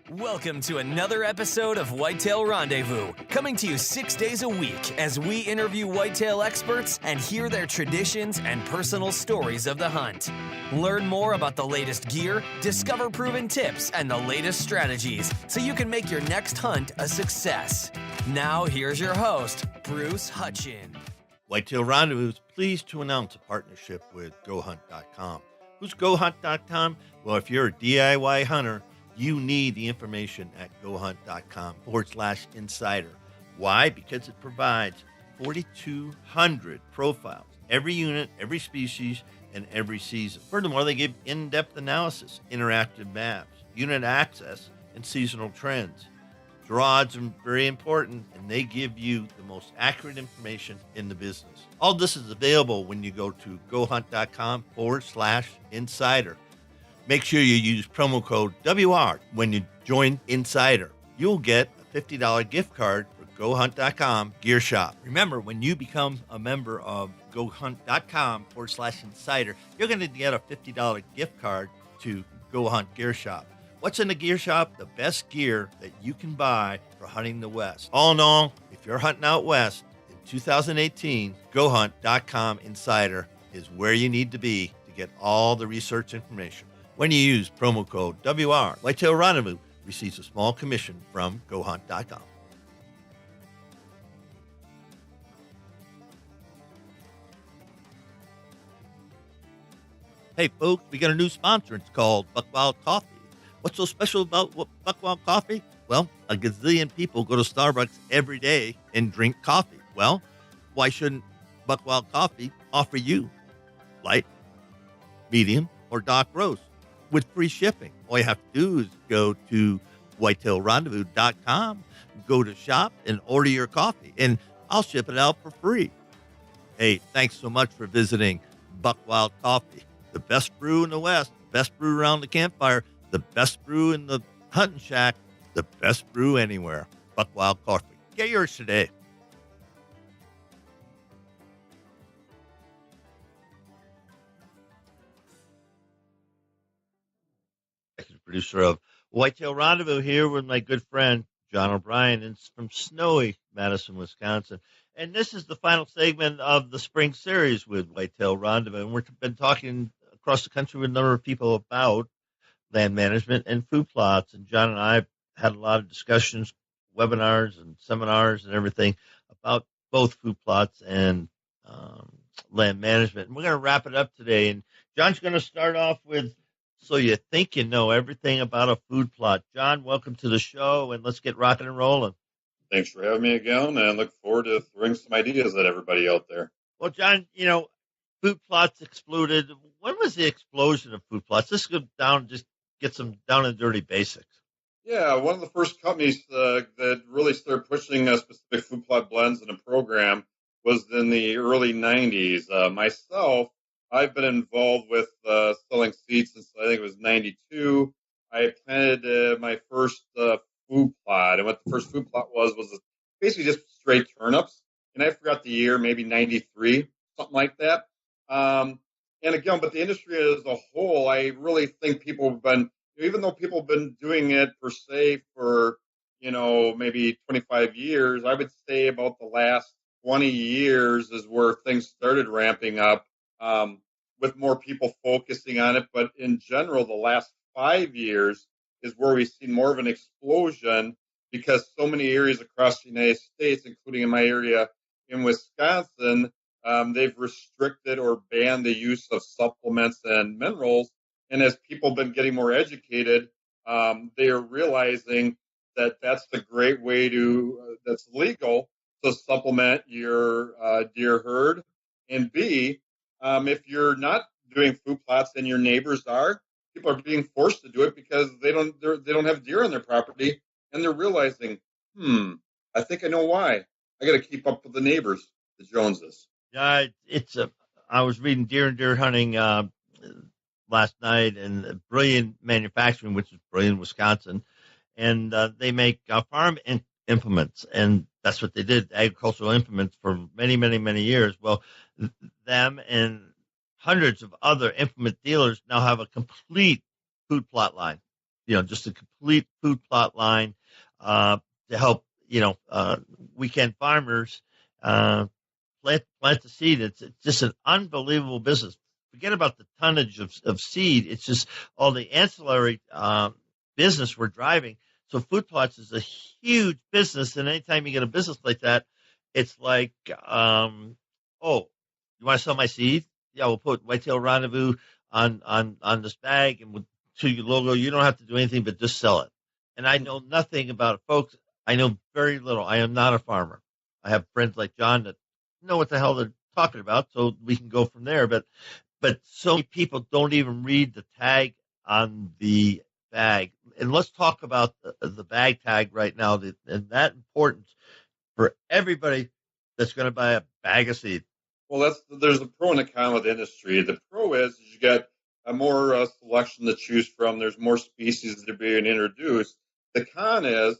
Welcome to another episode of Whitetail Rendezvous, coming to you 6 days a week as we interview whitetail experts and hear their traditions and personal stories of the hunt. Learn more about the latest gear, discover proven tips, and the latest strategies so you can make your next hunt a success. Now, here's your host, Bruce Hutchin. Whitetail Rendezvous is pleased to announce a partnership with GoHunt.com. Who's GoHunt.com? Well, if you're a DIY hunter, you need the information at GoHunt.com/insider. Why? Because it provides 4,200 profiles, every unit, every species, and every season. Furthermore, they give in-depth analysis, interactive maps, unit access, and seasonal trends. Draw odds are very important, and they give you the most accurate information in the business. All this is available when you go to GoHunt.com/insider. Make sure you use promo code WR when you join Insider. You'll get a $50 gift card for GoHunt.com Gear Shop. Remember, when you become a member of GoHunt.com/insider, you're going to get a $50 gift card to Go Hunt Gear Shop. What's in the gear shop? The best gear that you can buy for hunting the West. All in all, if you're hunting out West in 2018, GoHunt.com/insider is where you need to be to get all the research information. When you use promo code WR, Whitetail Rendezvous receives a small commission from GoHunt.com. Hey, folks, we got a new sponsor. It's called Buckwild Coffee. What's so special about Buckwild Coffee? Well, a gazillion people go to Starbucks every day and drink coffee. Well, why shouldn't Buckwild Coffee offer you light, medium, or dark roast with free shipping? All you have to do is go to whitetailrendezvous.com, go to shop, and order your coffee, and I'll ship it out for free. Hey, thanks so much for visiting Buckwild Coffee. The best brew in the West, the best brew around the campfire, the best brew in the hunting shack, the best brew anywhere. Buckwild Coffee. Get yours today. Producer of Whitetail Rendezvous here with my good friend John O'Brien. It's from snowy Madison, Wisconsin. And this is the final segment of the spring series with Whitetail Rendezvous. And we've been talking across the country with a number of people about land management and food plots. And John and I have had a lot of discussions, webinars and seminars and everything about both food plots and land management. And we're going to wrap it up today. And John's going to start off with, so you think you know everything about a food plot. John, welcome to the show, and let's get rocking and rolling. Thanks for having me again, and I look forward to throwing some ideas at everybody out there. Well, John, food plots exploded. When was the explosion of food plots? Let's go down, just get some down and dirty basics. Yeah, one of the first companies that really started pushing specific food plot blends in a program was in the early 90s. Myself, I've been involved with selling seeds since I think it was 92. I planted my first food plot. And what the first food plot was basically just straight turnips. And I forgot the year, maybe 93, something like that. And again, but the industry as a whole, I really think people have been, even though people have been doing it per se for, maybe 25 years, I would say about the last 20 years is where things started ramping up. With more people focusing on it. But in general, the last 5 years is where we've seen more of an explosion because so many areas across the United States, including in my area in Wisconsin, they've restricted or banned the use of supplements and minerals. And as people have been getting more educated, they are realizing that that's the great way that's legal to supplement your deer herd. And B, if you're not doing food plots and your neighbors are, people are being forced to do it because they don't have deer on their property, and they're realizing, I think I know why. I got to keep up with the neighbors, the Joneses. Yeah, I was reading Deer and Deer Hunting last night, and Brilliant Manufacturing, which is Brilliant, Wisconsin, and they make farm implements, and that's what they did, agricultural implements for many, many, many years. Well, them and hundreds of other implement dealers now have a complete food plot line. just a complete food plot line to help, weekend farmers plant the seed. It's just an unbelievable business. Forget about the tonnage of seed. It's just all the ancillary business we're driving. So food plots is a huge business, and anytime you get a business like that, it's like, oh, you want to sell my seed? Yeah, we'll put Whitetail Rendezvous on this bag, and to your logo. You don't have to do anything but just sell it. And I know nothing about it, folks. I know very little. I am not a farmer. I have friends like John that know what the hell they're talking about, so we can go from there. But so many people don't even read the tag on the bag. And let's talk about the bag tag right now, and that importance for everybody that's going to buy a bag of seed. Well, there's a pro and a con with the industry. The pro is you get a more selection to choose from. There's more species that are being introduced. The con is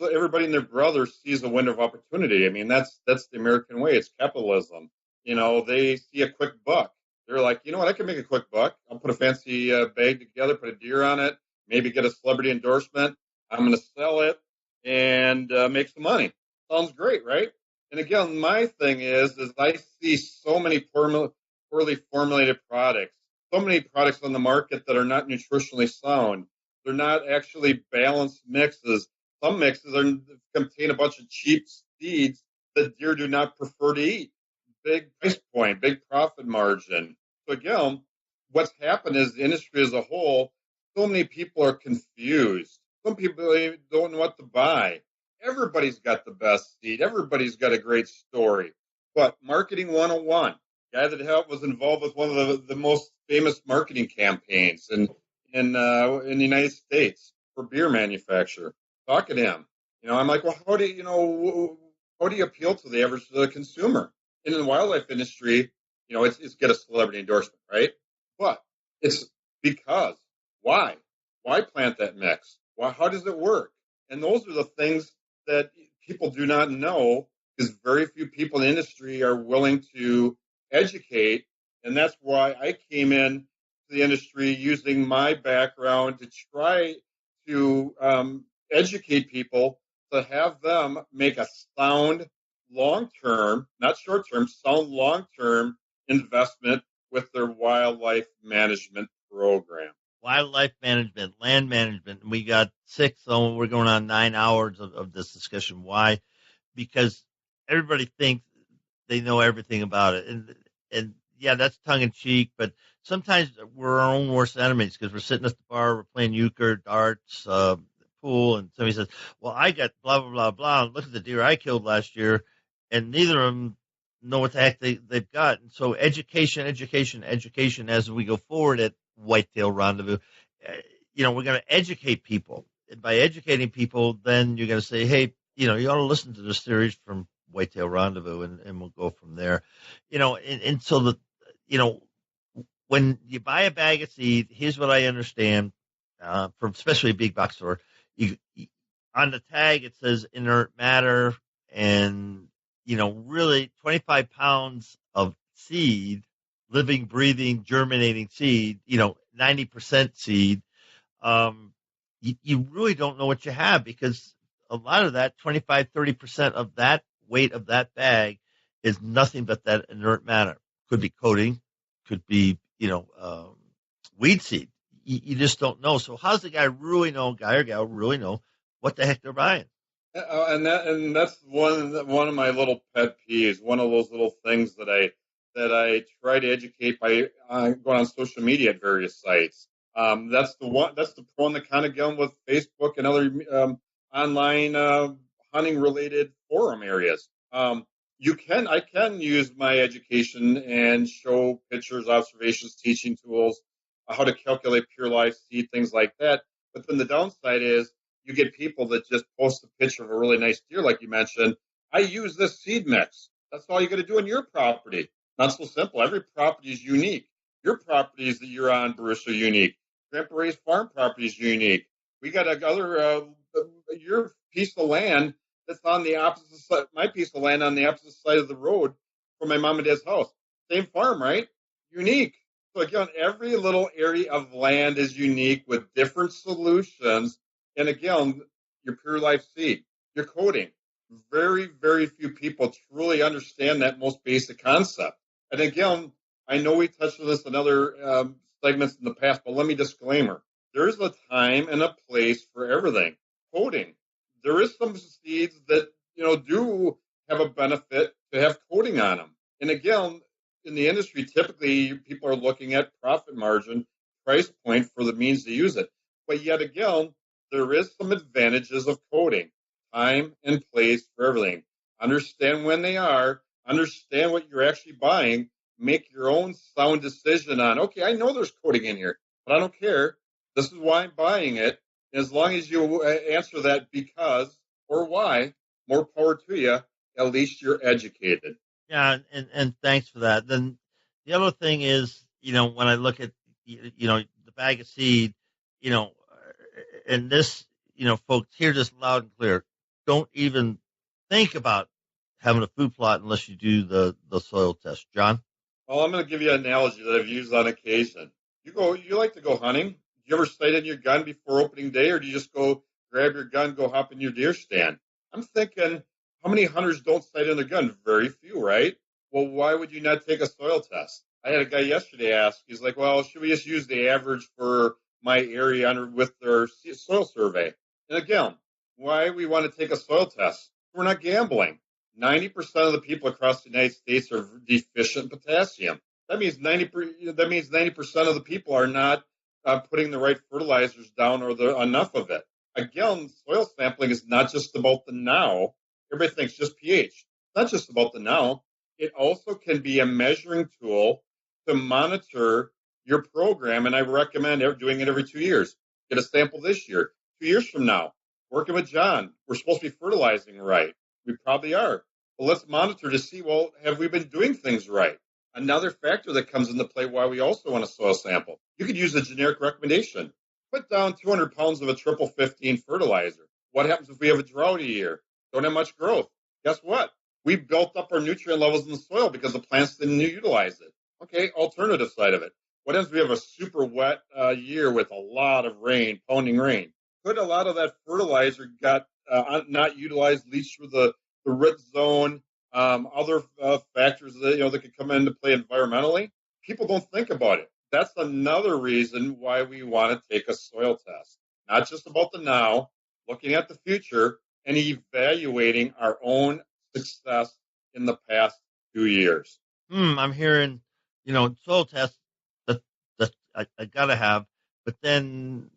everybody and their brother sees a window of opportunity. I mean, that's the American way. It's capitalism. They see a quick buck. They're like, you know what? I can make a quick buck. I'll put a fancy bag together, put a deer on it, maybe get a celebrity endorsement. I'm going to sell it and make some money. Sounds great, right? And again, my thing is I see so many poorly formulated products, so many products on the market that are not nutritionally sound. They're not actually balanced mixes. Some mixes contain a bunch of cheap seeds that deer do not prefer to eat. Big price point, big profit margin. So again, what's happened is the industry as a whole, so many people are confused. Some people don't know what to buy. Everybody's got the best seed. Everybody's got a great story. But marketing 101, guy that was involved with one of the most famous marketing campaigns in the United States for beer manufacturer. Talking to him, I'm like, well, how do you appeal to the average consumer? In the wildlife industry, it's get a celebrity endorsement, right? But it's because why plant that mix? How does it work? And those are the things that people do not know, because very few people in the industry are willing to educate. And that's why I came in to the industry using my background to try to educate people, to have them make a sound long-term, not short-term, sound long-term investment with their wildlife management program. Wildlife management, land management. We got 6, so we're going on 9 hours of this discussion. Why? Because everybody thinks they know everything about it. And yeah, that's tongue in cheek, but sometimes we're our own worst enemies because we're sitting at the bar, we're playing euchre, darts, pool, and somebody says, well, I got blah, blah, blah, blah. Look at the deer I killed last year. And neither of them know what the heck they've got. And so education as we go forward at Whitetail Rendezvous, we're going to educate people. And by educating people, then you're going to say, hey, you ought to listen to this series from Whitetail Rendezvous, and we'll go from there. And so when you buy a bag of seed, here's what I understand from especially a big box store. On the tag, it says inert matter, and really 25 pounds of seed, living, breathing, germinating seed, 90% seed. You really don't know what you have, because a lot of that 25, 30% of that weight of that bag is nothing but that inert matter. Could be coating, could be, weed seed. You just don't know. So how's the guy or gal really know what the heck they're buying? And that's one of my little pet peeves. One of those little things that I try to educate by going on social media at various sites. That's the pro and the con again with Facebook and other online hunting related forum areas. I can use my education and show pictures, observations, teaching tools, how to calculate pure life seed, things like that. But then the downside is you get people that just post a picture of a really nice deer, like you mentioned. I use this seed mix. That's all you got to do on your property. Not so simple. Every property is unique. Your properties that you're on, Bruce, are unique. Grandpa Ray's farm property is unique. We got your piece of land that's on the opposite side, my piece of land on the opposite side of the road from my mom and dad's house. Same farm, right? Unique. So again, every little area of land is unique with different solutions. And again, your Pure Life seed, your coating. Very, very few people truly understand that most basic concept. And again, I know we touched on this in other segments in the past, but let me disclaimer. There's a time and a place for everything. Coating. There is some seeds that, do have a benefit to have coating on them. And again, in the industry, typically people are looking at profit margin, price point for the means to use it. But yet again, there is some advantages of coating, time and place for everything. Understand when they are, understand what you're actually buying, make your own sound decision on, okay, I know there's coating in here, but I don't care. This is why I'm buying it. As long as you answer that because or why, more power to you. At least you're educated. Yeah, and thanks for that. Then the other thing is, when I look at, the bag of seed, and this, folks, hear this loud and clear. Don't even think about having a food plot unless you do the soil test. John? Well, I'm going to give you an analogy that I've used on occasion. You like to go hunting? Do you ever sight in your gun before opening day, or do you just go grab your gun, go hop in your deer stand? I'm thinking, how many hunters don't sight in their gun? Very few, right? Well, why would you not take a soil test? I had a guy yesterday ask, he's like, well, should we just use the average for my area with their soil survey? And again, why we want to take a soil test? We're not gambling. 90% of the people across the United States are deficient in potassium. That means 90% of the people are not putting the right fertilizers down or enough of it. Again, soil sampling is not just about the now. Everybody thinks just pH. It's not just about the now. It also can be a measuring tool to monitor your program, and I recommend doing it every 2 years. Get a sample this year. 2 years from now, working with John, we're supposed to be fertilizing right. We probably are. Well, let's monitor to see, well, have we been doing things right? Another factor that comes into play why we also want a soil sample. You could use a generic recommendation. Put down 200 pounds of a triple 15 fertilizer. What happens if we have a droughty year? Don't have much growth. Guess what? We built up our nutrient levels in the soil because the plants didn't utilize it. Okay, alternative side of it. What happens if we have a super wet year with a lot of rain, pounding rain? Could a lot of that fertilizer got not utilized, leached through the root zone, other factors that could come into play environmentally? People don't think about it. That's another reason why we want to take a soil test. Not just about the now, looking at the future and evaluating our own success in the past 2 years. I'm hearing, soil tests that I gotta have, but then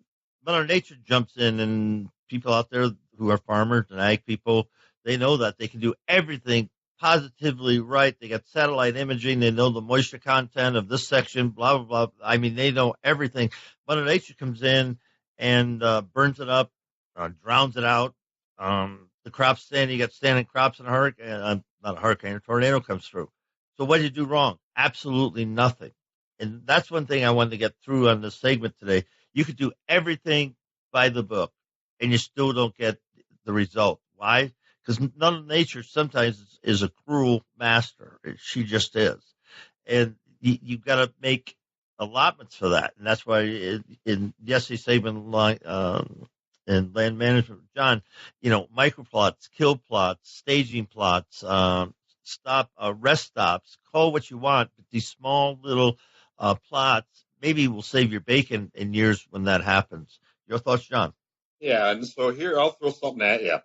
Mother Nature jumps in, and people out there who are farmers and ag people, they know that they can do everything positively right. They got satellite imaging. They know the moisture content of this section, blah, blah, blah. I mean, they know everything. Mother Nature comes in and burns it up, drowns it out. The crops stand. You got standing crops in a hurricane, not a hurricane, a tornado comes through. So what did you do wrong? Absolutely nothing. And that's one thing I wanted to get through on this segment today. You could do everything by the book, and you still don't get the result. Why? Because Mother Nature sometimes is a cruel master. She just is. And you've got to make allotments for that. And that's why in yesterday's segment in land management, John, microplots, kill plots, staging plots, rest stops, call what you want, but these small little plots maybe will save your bacon in years when that happens. Your thoughts, John? Yeah, and so here I'll throw something at you.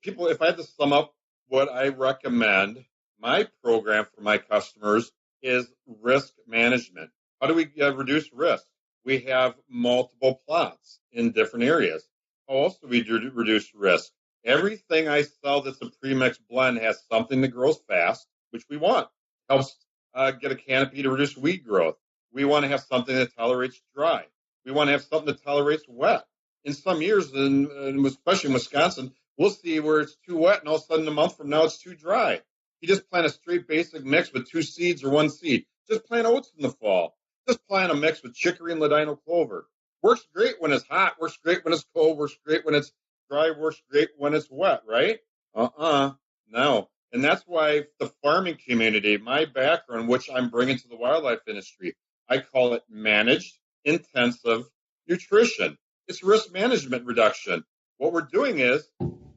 If I had to sum up what I recommend, my program for my customers is risk management. How do we reduce risk? We have multiple plots in different areas. How else do we reduce risk? Everything I sell that's a premix blend has something that grows fast, which we want. Helps get a canopy to reduce weed growth. We want to have something that tolerates dry. We want to have something that tolerates wet. In some years, and especially in Wisconsin, we'll see where it's too wet, and all of a sudden a month from now it's too dry. You just plant a straight basic mix with 2 seeds or 1 seed. Just plant oats in the fall. Just plant a mix with chicory and ladino clover. Works great when it's hot. Works great when it's cold. Works great when it's dry. Works great when it's wet, right? No. And that's why the farming community, my background, which I'm bringing to the wildlife industry, I call it managed intensive nutrition. It's risk management reduction. What we're doing is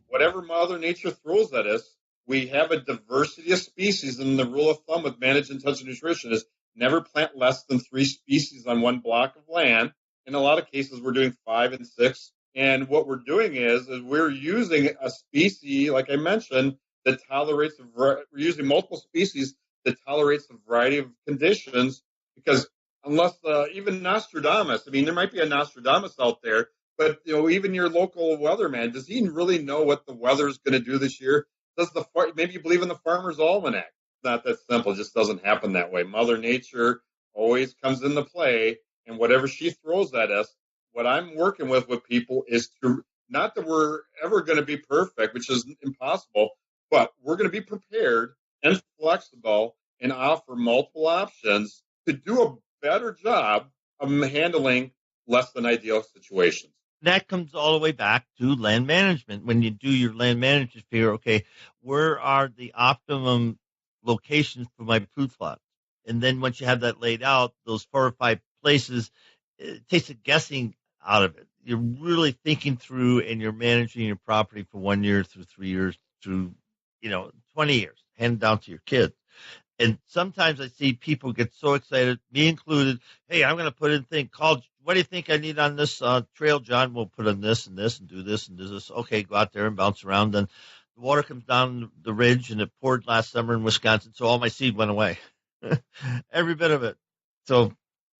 whatever Mother Nature throws at us, we have a diversity of species. And the rule of thumb with managed intensive nutrition is never plant less than 3 species on one block of land. In a lot of cases, we're doing 5 and 6. And what we're doing is we're using a species, like I mentioned, that tolerates, we're using multiple species that tolerates a variety of conditions. Because unless even Nostradamus, I mean, there might be a Nostradamus out there, but even your local weatherman, does he really know what the weather is going to do this year? Maybe you believe in the Farmer's Almanac? It's not that simple. It just doesn't happen that way. Mother Nature always comes into play, and whatever she throws at us, what I'm working with people is to not that we're ever going to be perfect, which is impossible, but we're going to be prepared and flexible and offer multiple options to do a better job of handling less than ideal situations. That comes all the way back to land management. When you do your land management, figure, okay, where are the optimum locations for my food plots? And then once you have that laid out, those 4 or 5 places, it takes the guessing out of it. You're really thinking through, and you're managing your property for 1 year through 3 years through, 20 years, hand down to your kids. And sometimes I see people get so excited, me included. Hey, I'm going to put in thing called, what do you think I need on this trail, John? We'll put in this and this and do this and do this. Okay, go out there and bounce around. Then the water comes down the ridge, and it poured last summer in Wisconsin, so all my seed went away. Every bit of it. So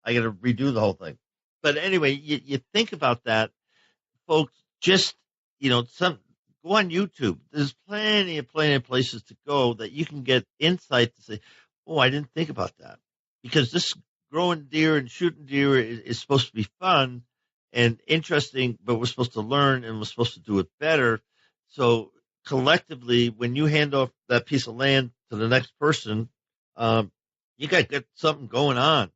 I got to redo the whole thing. But anyway, you think about that, folks. Just go on YouTube. There's plenty of places to go that you can get insight to say, oh, I didn't think about that. Because this growing deer and shooting deer is supposed to be fun and interesting, but we're supposed to learn and we're supposed to do it better. So collectively, when you hand off that piece of land to the next person, you got to get something going on.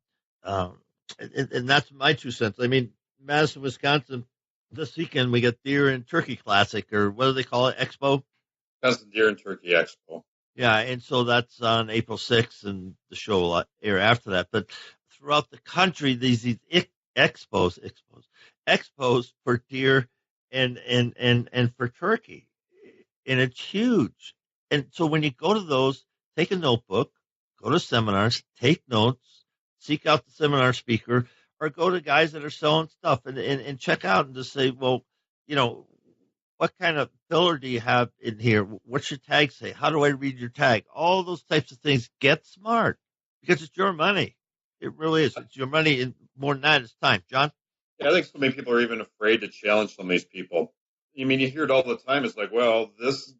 And that's my 2 cents. I mean, Madison, Wisconsin, this weekend we got Deer and Turkey Classic, or what do they call it, Expo? That's the Deer and Turkey Expo. Yeah, and so that's on April 6th, and the show will air after that. But throughout the country, these expos for deer and for turkey, and it's huge. And so when you go to those, take a notebook, go to seminars, take notes, seek out the seminar speaker, or go to guys that are selling stuff and check out and just say, well, what kind of filler do you have in here? What's your tag say? How do I read your tag? All those types of things. Get smart, because it's your money. It really is. It's your money, and more than that, it's time. John? Yeah, I think so many people are even afraid to challenge some of these people. I mean, you hear it all the time. It's like, well, this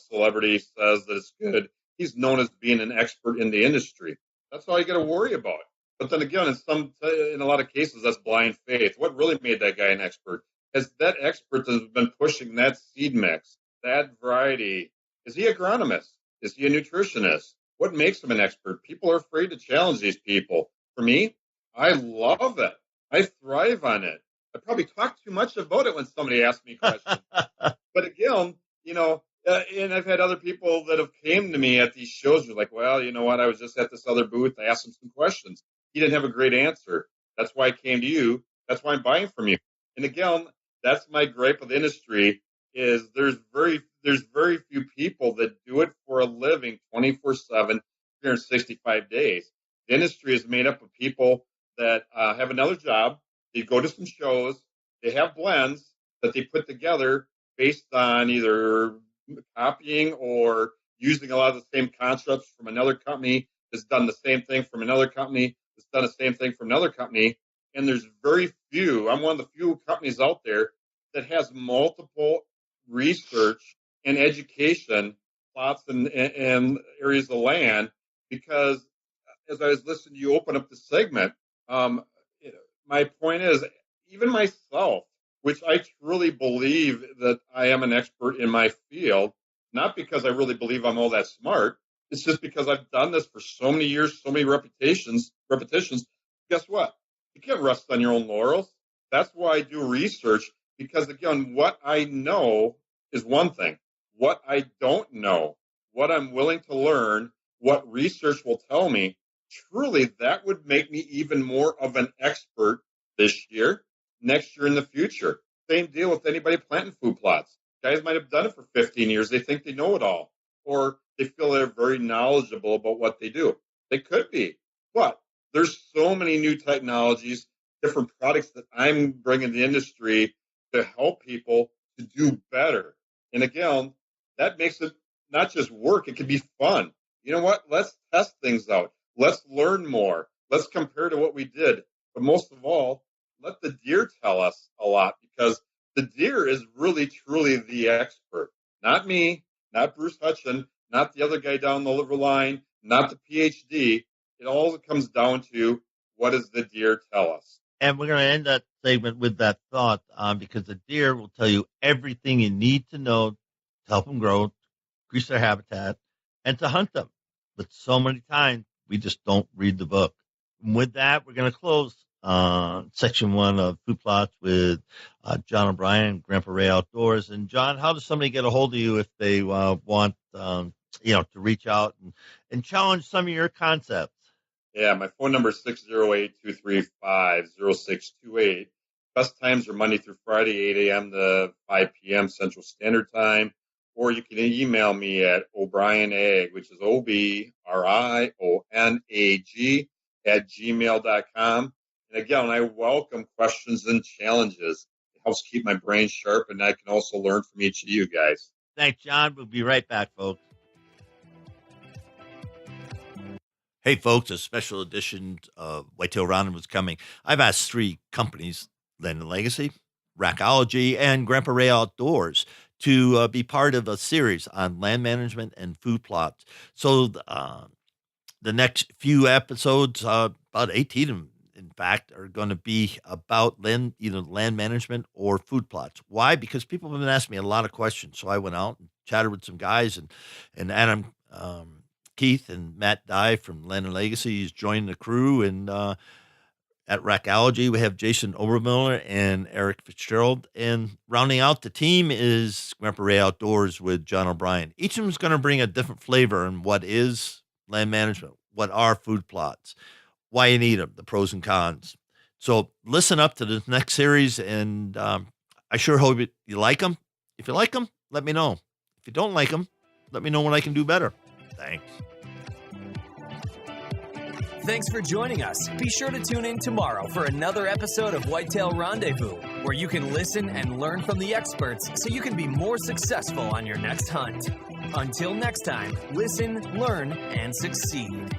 celebrity says that it's good. He's known as being an expert in the industry. That's all you got to worry about. But then again, in a lot of cases, that's blind faith. What really made that guy an expert? Has that expert that's been pushing that seed mix, that variety, is he an agronomist? Is he a nutritionist? What makes him an expert? People are afraid to challenge these people. For me, I love it. I thrive on it. I probably talk too much about it when somebody asks me questions. But again, and I've had other people that have came to me at these shows who are like, well, you know what? I was just at this other booth. I asked him some questions. He didn't have a great answer. That's why I came to you. That's why I'm buying from you. And again, that's my gripe with the industry is there's very few people that do it for a living 24/7, 365 days. The industry is made up of people that have another job. They go to some shows. They have blends that they put together based on either copying or using a lot of the same concepts from another company that's done the same thing from another company that's done the same thing from another company. And there's very few. I'm one of the few companies out there that has multiple research and education plots and areas of land. Because as I was listening to you open up the segment, my point is, even myself, which I truly believe that I am an expert in my field, not because I really believe I'm all that smart. It's just because I've done this for so many years, so many repetitions. Guess what? You can't rest on your own laurels. That's why I do research, because, again, what I know is one thing. What I don't know, what I'm willing to learn, what research will tell me, truly that would make me even more of an expert this year, next year, in the future. Same deal with anybody planting food plots. Guys might have done it for 15 years. They think they know it all, or they feel they're very knowledgeable about what they do. They could be, but there's so many new technologies, different products that I'm bringing to the industry to help people to do better. And again, that makes it not just work, it can be fun. You know what? Let's test things out. Let's learn more. Let's compare to what we did. But most of all, let the deer tell us a lot, because the deer is really, truly the expert. Not me, not Bruce Hutchin, not the other guy down the line, not the PhD. It all comes down to, what does the deer tell us? And we're going to end that segment with that thought, because the deer will tell you everything you need to know to help them grow, increase their habitat, and to hunt them. But so many times we just don't read the book. And with that, we're going to close section 1 of Food Plots with John O'Brien, Grandpa Ray Outdoors. And John, how does somebody get a hold of you if they want to reach out and challenge some of your concepts? Yeah, my phone number is 608-235-0628. Best times are Monday through Friday, 8 a.m. to 5 p.m. Central Standard Time. Or you can email me at O'Brien, which is OBRIONAG @gmail.com. And again, I welcome questions and challenges. It helps keep my brain sharp, and I can also learn from each of you guys. Thanks, John. We'll be right back, folks. Hey, folks, a special edition of Whitetail Roundup is coming. I've asked 3 companies, Land & Legacy, Rackology, and Grandpa Ray Outdoors, to be part of a series on land management and food plots. So the next few episodes, about 18 of them, in fact, are going to be about either land management or food plots. Why? Because people have been asking me a lot of questions. So I went out and chatted with some guys, and Adam Keith and Matt Dye from Land & Legacy is joining the crew. And at Rackology, we have Jason Obermiller and Eric Fitzgerald. And rounding out the team is Grandpa Ray Outdoors with John O'Brien. Each of them is going to bring a different flavor on what is land management, what are food plots, why you need them, the pros and cons. So listen up to the next series, and I sure hope you like them. If you like them, let me know. If you don't like them, let me know what I can do better. Thanks. Thanks for joining us. Be sure to tune in tomorrow for another episode of Whitetail Rendezvous, where you can listen and learn from the experts so you can be more successful on your next hunt. Until next time, listen, learn, and succeed.